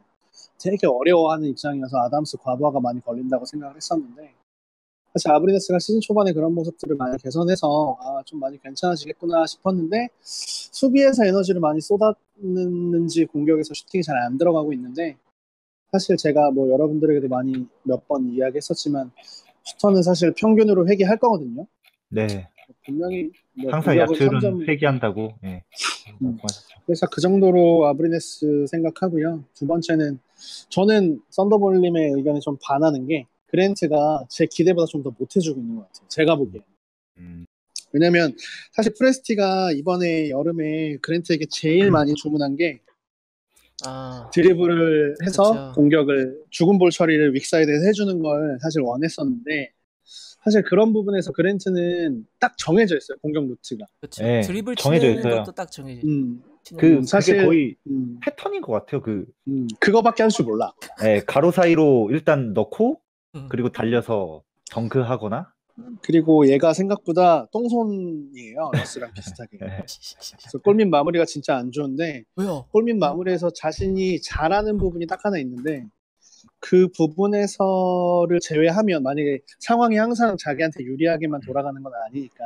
되게 어려워하는 입장이어서 아담스 과부하가 많이 걸린다고 생각을 했었는데 사실 아브리네스가 시즌 초반에 그런 모습들을 많이 개선해서 좀 많이 괜찮아지겠구나 싶었는데 수비에서 에너지를 많이 쏟았는지 공격에서 슈팅이 잘 안 들어가고 있는데 사실 제가 뭐 여러분들에게도 많이 몇 번 이야기했었지만 슈터는 사실 평균으로 회귀할 거거든요. 네. 분명히 뭐 항상 공격을 야투율은 3점 회귀한다고. 예. 말씀하셨죠. 그래서 그 정도로 아브리네스 생각하고요. 두 번째는 저는 썬더볼님의 의견에 좀 반하는 게 그랜트가 제 기대보다 좀 더 못해주고 있는 것 같아요. 제가 보기엔. 음. 왜냐면 사실 프레스티가 이번에 여름에 그랜트에게 제일 많이 주문한 게 드리블을 해서 그쵸. 공격을 죽은 볼 처리를 윅사이드에서 해주는 걸 사실 원했었는데 사실 그런 부분에서 그랜트는 딱 정해져 있어요. 공격 루트가. 그쵸. 네, 드리블 정해져 치는 있어요. 것도 딱 정해져. 사실 그게 거의 패턴인 것 같아요. 그거밖에 할 줄 몰라. 네, 가로 사이로 일단 넣고 그리고 음. 달려서 덩크하거나. 그리고 얘가 생각보다 똥손이에요. 러스랑 비슷하게. 네. 그래서 골밑 마무리가 진짜 안 좋은데 왜요? 골밑 마무리에서 자신이 잘하는 부분이 딱 하나 있는데 그 부분에서를 제외하면 만약에 상황이 항상 자기한테 유리하게만 돌아가는 건 아니니까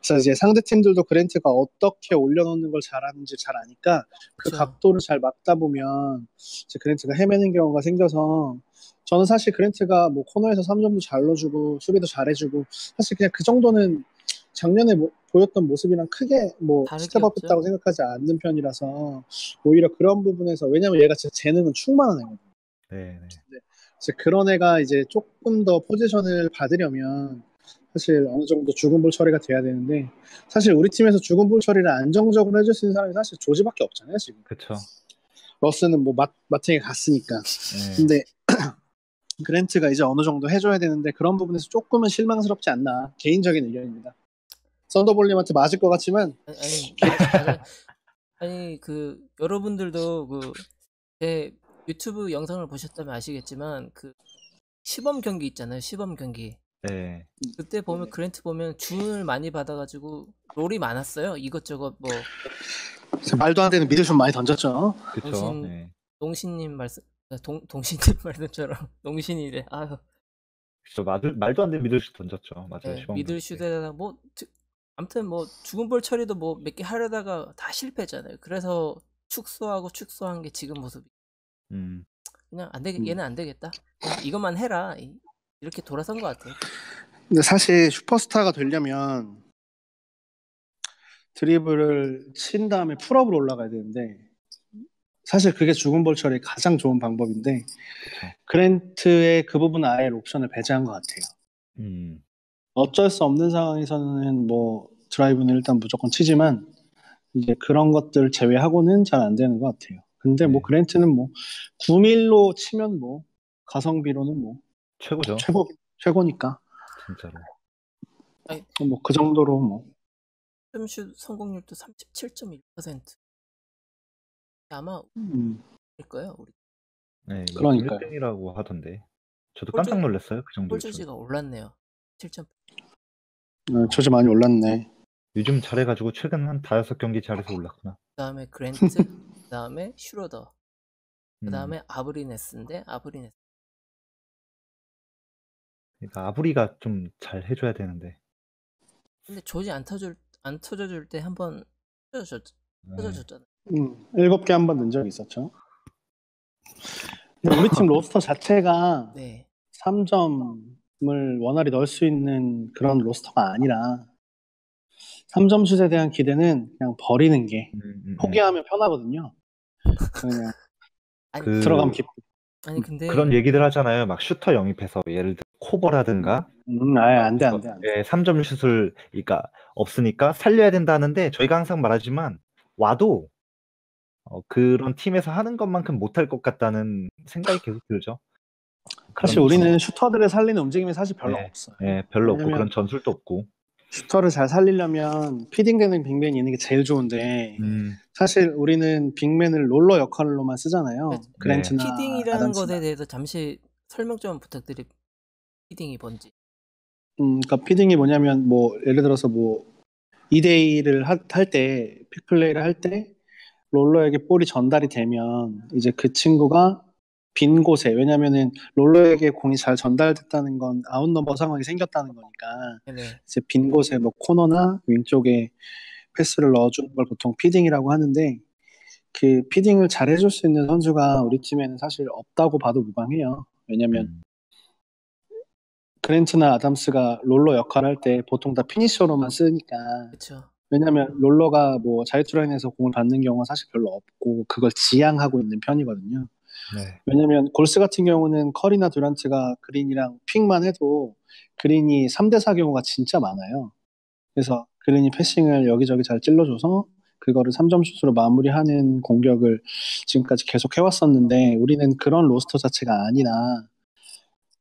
그래서 이제 상대 팀들도 그랜트가 어떻게 올려놓는 걸 잘하는지 잘 아니까 그 그쵸. 각도를 잘 막다 보면 이제 그랜트가 헤매는 경우가 생겨서 저는 사실 그랜트가 뭐 코너에서 3점도 잘 넣어주고 수비도 잘해주고 사실 그냥 그 정도는 작년에 보였던 모습이랑 크게 뭐 다를 게 스텝업했다고 없죠. 생각하지 않는 편이라서 오히려 그런 부분에서 왜냐면 얘가 진짜 재능은 충만한 애거든요. 네. 이제 그런 애가 이제 조금 더 포지션을 받으려면 사실 어느 정도 죽은 볼 처리가 돼야 되는데 사실 우리 팀에서 죽은 볼 처리를 안정적으로 해줄 수 있는 사람이 사실 조지밖에 없잖아요 지금. 그쵸. 러스는 뭐 마팅에 갔으니까. 네. 근데 그랜트가 이제 어느 정도 해줘야 되는데 그런 부분에서 조금은 실망스럽지 않나 개인적인 의견입니다. 썬더볼님한테 맞을 것 같지만 아니 그 여러분들도 그 제 유튜브 영상을 보셨다면 아시겠지만 그 시범 경기 있잖아요. 시범 경기. 네. 그때 보면 그랜트 보면 주문을 많이 받아가지고 롤이 많았어요. 이것저것 뭐 말도 안 되는 미들슛 많이 던졌죠. 그쵸. 네. 동신님 동신님 말씀처럼 동신이래. 아유. 그쵸. 말도 안 되는 미들슛 던졌죠. 맞아요. 네, 시범 미들슛에다가 뭐 아무튼 뭐 죽은 볼 처리도 뭐 몇 개 하려다가 다 실패잖아요. 그래서 축소한 게 지금 모습이. 그냥 얘는 안 되겠다. 그냥 이것만 해라. 이렇게 돌아선 것 같아요. 근데 사실 슈퍼스타가 되려면 드리블을 친 다음에 풀업으로 올라가야 되는데 사실 그게 죽은 볼 처리의 가장 좋은 방법인데 그쵸. 그랜트의 그 부분은 아예 옵션을 배제한 것 같아요. 어쩔 수 없는 상황에서는 뭐 드라이브는 일단 무조건 치지만 이제 그런 것들 제외하고는 잘 안 되는 것 같아요. 근데 뭐 네. 그랜트는 뭐 9밀로 치면 뭐 가성비로는 뭐 최고죠. 최고니까 아니, 뭐 그 정도로 뭐 슛 성공률도 37.1%. 아마 일 거예요, 우리. 네, 뭐 그러니까요. 1등이라고 하던데. 저도 깜짝 놀랐어요. 그 정도. 홀주지가 올랐네요. 7점. 저지 많이 올랐네. 요즘 잘해가지고 최근 한 5경기 잘해서 올랐구나. 그다음에 그랜트, 그다음에 슈로더, 그다음에 아브리네스인데 아브리네스. 그러니까 아브리가 좀 잘 해줘야 되는데. 근데 조지 안 터져줄 때 한번 터져줬잖아요. 7개 한 번 넣은 적이 있었죠. 근데 우리 팀 로스터 자체가 네. 3점을 원활히 넣을 수 있는 그런 로스터가 아니라 3점 슛에 대한 기대는 그냥 버리는 게 포기하면 편하거든요. 그냥 아니, 그 들어가면 기쁘. 아니 근데 그런 얘기들 하잖아요. 막 슈터 영입해서 예를 들어 코버라든가 아예 안 돼, 안 돼, 안 돼. 3점 슛을 그러니까 없으니까 살려야 된다는데 저희가 항상 말하지만 와도 그런 팀에서 하는 것만큼 못할 것 같다는 생각이 계속 들죠. 사실 그런 우리는 슈터들을 살리는 움직임이 사실 별로 네, 없어요. 별로 없고 왜냐면 그런 전술도 없고. 슈터를 잘 살리려면 피딩되는 빅맨이 있는 게 제일 좋은데 음, 사실 우리는 빅맨을 롤러 역할로만 쓰잖아요. 네. 그랜트나 피딩이라는 아담스나. 것에 대해서 잠시 설명 좀 부탁드립니다. 피딩이 뭔지. 그러니까 피딩이 뭐냐면 뭐 예를 들어서 뭐 2대2를 할 때 픽플레이를 할 때 롤러에게 볼이 전달이 되면 이제 그 친구가 빈 곳에 왜냐면은 롤러에게 공이 잘 전달됐다는 건 아웃 넘버 상황이 생겼다는 거니까 네네. 이제 빈 곳에 뭐 코너나 윙 쪽에 패스를 넣어주는 걸 보통 피딩이라고 하는데 그 피딩을 잘 해줄 수 있는 선수가 우리 팀에는 사실 없다고 봐도 무방해요. 왜냐면 음, 그랜트나 아담스가 롤러 역할을 할 때 보통 다 피니셔로만 쓰니까 그렇죠. 왜냐면 롤러가 뭐 자유투라인에서 공을 받는 경우가 사실 별로 없고 그걸 지향하고 있는 편이거든요. 네. 왜냐면 골스 같은 경우는 커리나 듀란트가 그린이랑 픽만 해도 그린이 3대4 경우가 진짜 많아요. 그래서 그린이 패싱을 여기저기 잘 찔러줘서 그거를 3점 슛으로 마무리하는 공격을 지금까지 계속 해왔었는데 우리는 그런 로스터 자체가 아니라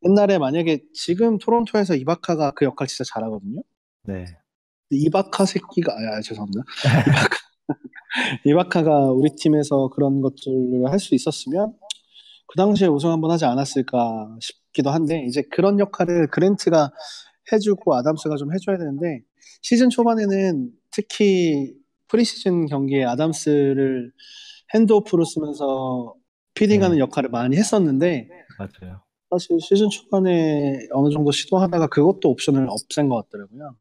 옛날에 만약에 지금 토론토에서 이바카가 그 역할 진짜 잘하거든요. 네. 이바카 새끼가 죄송합니다. 이바카가 우리 팀에서 그런 것들을 할 수 있었으면 그 당시에 우승 한번 하지 않았을까 싶기도 한데 이제 그런 역할을 그랜트가 해주고 아담스가 좀 해줘야 되는데 시즌 초반에는 특히 프리시즌 경기에 아담스를 핸드오프로 쓰면서 피딩하는 네. 역할을 많이 했었는데 맞아요. 사실 시즌 초반에 어느 정도 시도하다가 그것도 옵션을 없앤 것 같더라고요.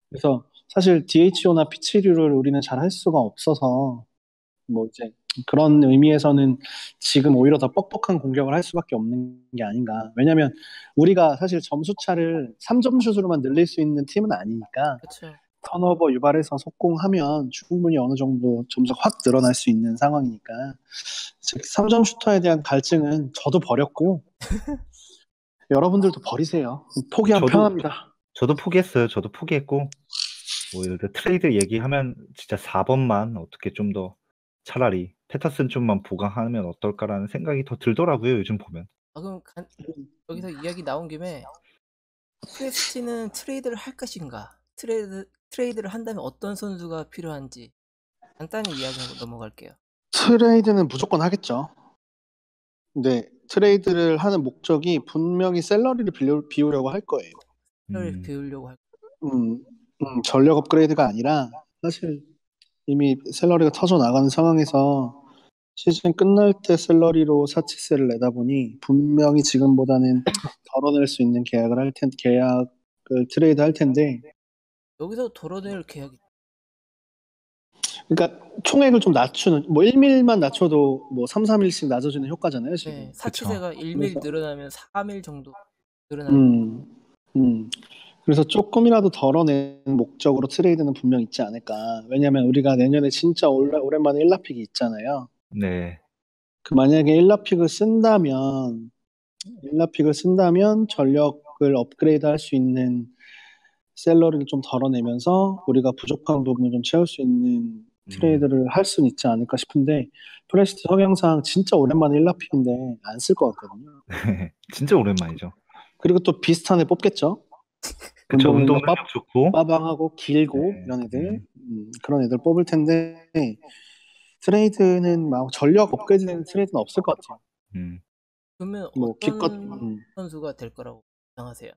그래서 사실 DHO나 피치류를 우리는 잘 할 수가 없어서 뭐 이제 그런 의미에서는 지금 오히려 더 뻑뻑한 공격을 할 수밖에 없는 게 아닌가. 왜냐면 우리가 사실 점수 차를 3점 슛으로만 늘릴 수 있는 팀은 아니니까 그렇죠. 턴오버 유발해서 속공하면 충분히 어느 정도 점수가 확 늘어날 수 있는 상황이니까 즉 3점 슈터에 대한 갈증은 저도 버렸고 여러분들도 버리세요. 포기하면 편합니다. 저도 포기했어요. 저도 포기했고 뭐 예를 들어 트레이드 얘기하면 진짜 4번만 어떻게 좀 더 차라리 패터슨 좀만 보강하면 어떨까라는 생각이 더 들더라고요. 요즘 보면. 그럼 여기서 이야기 나온 김에 프레스티는 트레이드를 할 것인가? 트레이드를 한다면 어떤 선수가 필요한지 간단히 이야기하고 넘어갈게요. 트레이드는 무조건 하겠죠. 근데 트레이드를 하는 목적이 분명히 샐러리를 비우려고 할 거예요. 를 배우려고 할 음, 전력 업그레이드가 아니라 사실 이미 샐러리가 터져 나가는 상황에서 시즌 끝날 때 샐러리로 사치세를 내다 보니 분명히 지금보다는 덜어낼 수 있는 계약을 트레이드 할 텐데 여기서 덜어낼 계약이 그러니까 총액을 좀 낮추는 뭐 1밀만 낮춰도 뭐 3, 4밀씩 낮아지는 효과잖아요, 지금. 네, 사치세가 1밀 그래서 늘어나면 4밀 정도 늘어나는 음, 음. 그래서 조금이라도 덜어내는 목적으로 트레이드는 분명 있지 않을까. 왜냐면 우리가 내년에 진짜 오랜만에 1라픽이 있잖아요. 네. 그 만약에 1라픽을 쓴다면 전력을 업그레이드 할 수 있는 샐러리를 좀 덜어내면서 우리가 부족한 부분을 좀 채울 수 있는 트레이드를 할 수는 있지 않을까 싶은데 프레스트 성향상 진짜 오랜만에 1라픽인데 안 쓸 것 같거든요. 진짜 오랜만이죠. 그리고 또 비슷한 애 뽑겠죠. 그쵸. 운동 운동 능력 좋고. 빠방하고 길고 이런 애들 그런 애들 뽑을 텐데 트레이드는 막 전력 업그레이드되는 트레이드는 없을 것 같아요. 그러면 뭐 기껏 어떤 선수가 될 거라고 생각하세요?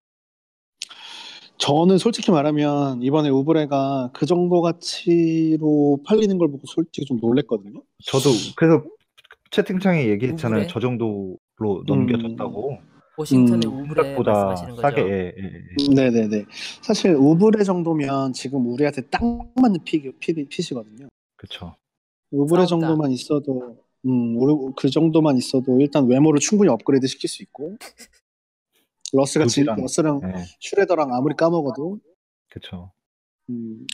저는 솔직히 말하면 이번에 우브레가 그 정도 가치로 팔리는 걸 보고 솔직히 좀 놀랬거든요. 저도 그래서 채팅창에 얘기했잖아요. 우브레? 저 정도로 넘겨졌다고. 워싱턴의 우브레 생각보다 말씀하시는 거죠? 싸게. 네네네. 사실 우브레 정도면 지금 우리한테 딱 맞는 핏이거든요. 그쵸. 우브레 싸움다. 정도만 있어도 그 정도만 있어도 일단 외모를 충분히 업그레이드 시킬 수 있고 조지랑. 러스랑 네, 슈레더랑 아무리 까먹어도 그쵸.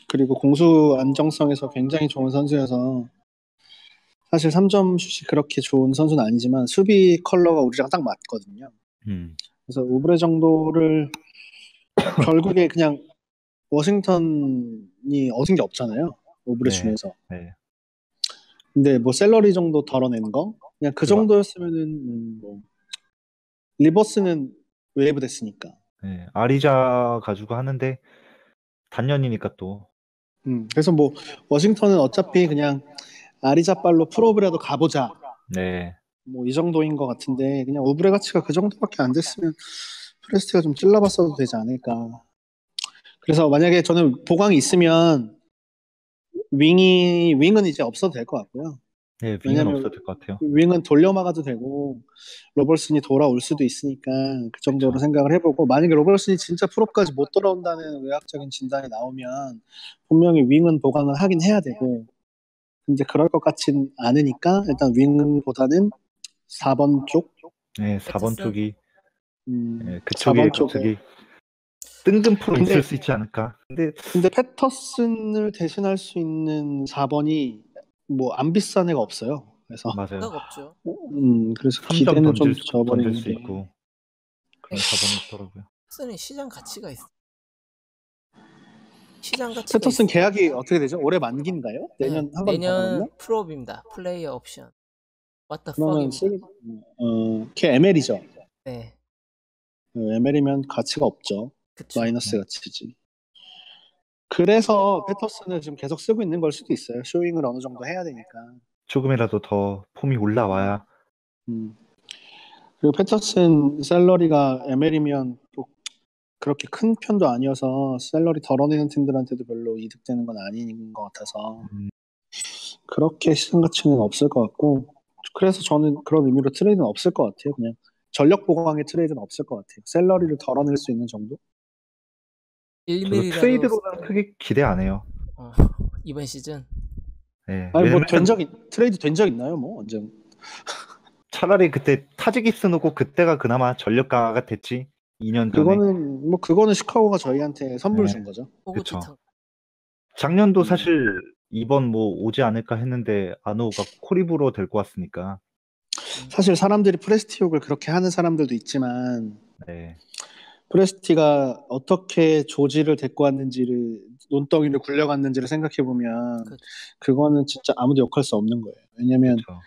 그리고 공수 안정성에서 굉장히 좋은 선수여서 사실 3점 슛이 그렇게 좋은 선수는 아니지만 수비 컬러가 우리랑 딱 맞거든요. 음, 그래서 우브레 정도를 결국에 그냥 워싱턴이 얻은 게 없잖아요. 오브레 네, 중에서. 네. 근데 뭐 샐러리 정도 덜어낸 거? 그냥 그 그리고 정도였으면은 뭐 리버스는 웨이브 됐으니까. 네, 아리자 가지고 하는데 단년이니까 또. 그래서 뭐 워싱턴은 어차피 그냥 아리자빨로 프로브라도 가보자. 네, 뭐 이 정도인 것 같은데 그냥 오브레 가치가 그 정도밖에 안 됐으면 프레스티가 좀 찔러봤어도 되지 않을까. 그래서 만약에 저는 보강이 있으면 윙은 이제 없어도 될 것 같고요. 네, 윙은 왜냐면 없어도 될 것 같아요. 윙은 돌려막아도 되고 로벌슨이 돌아올 수도 있으니까 그 정도로 그쵸. 생각을 해보고 만약에 로벌슨이 진짜 프로까지 못 돌아온다는 의학적인 진단이 나오면 분명히 윙은 보강을 하긴 해야 되고 근데 그럴 것 같진 않으니까 일단 윙보다는 4번 쪽 네, 4번 패터슨? 쪽이, 네, 그쪽에 4번 쪽에 갑자기 뜬금포로 근데 있을 수 있지 않을까. 근데 근데 패터슨을 대신할 수 있는 4번이 뭐 안 비싼 애가 없어요. 그래서 맞아요. 생각 없죠. 그래서 3점 기대는 좀 던질 수 저버리는데 있고 그런 4번이 있더라고요. 패터슨이 시장 가치가 있어. 시장 가치가 패터슨 있어. 계약이 어떻게 되죠? 올해 만기인가요? 내년 한 번 더 남았나? 내년 풀업입니다. 플레이어 옵션. What the 그러면 fuck입니다. 걔 ML이죠. 네, ML이면 가치가 없죠. 그쵸. 마이너스 가치지. 그래서 패터슨을 지금 계속 쓰고 있는 걸 수도 있어요. 쇼잉을 어느 정도 해야 되니까. 조금이라도 더 폼이 올라와야. 음. 그리고 패터슨 샐러리가 ML이면 또 그렇게 큰 편도 아니어서 샐러리 덜어내는 팀들한테도 별로 이득되는 건 아닌 것 같아서 음, 그렇게 시장 가치는 없을 것 같고 그래서 저는 그런 의미로 트레이드는 없을 것 같아요. 그냥 전력 보강의 트레이드는 없을 것 같아요. 샐러리를 덜어낼 수 있는 정도? 저도 1mm라도 트레이드로는 크게 기대 안 해요. 이번 시즌 네, 아니 뭐 왜냐면 트레이드 된 적 있나요? 뭐 언제? 차라리 그때 타지기스 오고 그때가 그나마 전력 강화가 됐지. 2년 전에. 그거는 시카고가 저희한테 선물 네, 준 거죠. 호구 그쵸. 티탄. 작년도 음. 사실 이번 뭐 오지 않을까 했는데 안 오가 코리브로 데리고 왔으니까. 사실 사람들이 프레스티욕을 그렇게 하는 사람들도 있지만 네, 프레스티가 어떻게 조지를 데리고 왔는지를 논덩이를 굴려갔는지를 생각해 보면 그쵸. 그거는 진짜 아무도 욕할 수 없는 거예요. 왜냐면 그렇죠.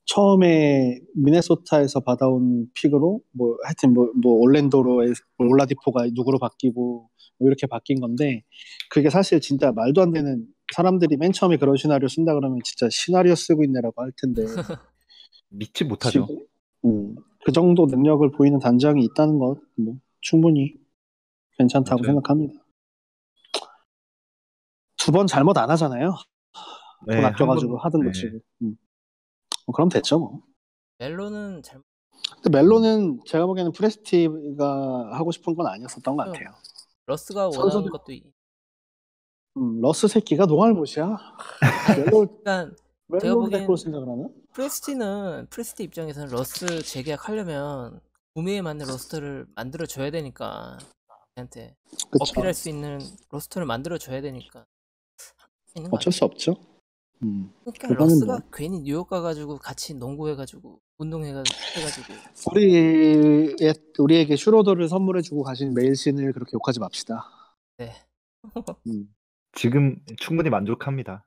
처음에 미네소타에서 받아온 픽으로 뭐 하여튼 뭐 올랜도로 올라디포가 누구로 바뀌고 뭐 이렇게 바뀐 건데 그게 사실 진짜 말도 안 되는 사람들이 맨 처음에 그런 시나리오 쓴다 그러면 진짜 시나리오 쓰고 있네라고 할 텐데 믿지 못하죠. 지금 그 정도 능력을 보이는 단장이 있다는 것 뭐 충분히 괜찮다고 맞아요. 생각합니다. 2번 잘못 안 하잖아요. 돈 네, 한 아껴가지고 번, 하든 뭐 네, 치고. 그럼 됐죠 뭐. 멜로는 잘 근데 멜로는 제가 보기에는 프레스티가 하고 싶은 건 아니었었던 것 같아요. 러스가 원하는 선수들 것도 러스 새끼가 농알못이야. 아니 멜로 그러니까 제가 멜로를 데리고 보기엔 올 생각을 하나? 프레스티 입장에서는 러스 재계약하려면 구매에 맞는 로스터를 만들어 줘야 되니까 걔한테 그쵸. 어필할 수 있는 로스터를 만들어 줘야 되니까 있는 거 어쩔 수 없죠. 그러니까 그거는 러스가 뭐 괜히 뉴욕 가가지고 같이 농구해가지고 운동해가지고 우리에게 슈로더를 선물해주고 가신 메일신을 그렇게 욕하지 맙시다. 네. 음. 지금 충분히 만족합니다.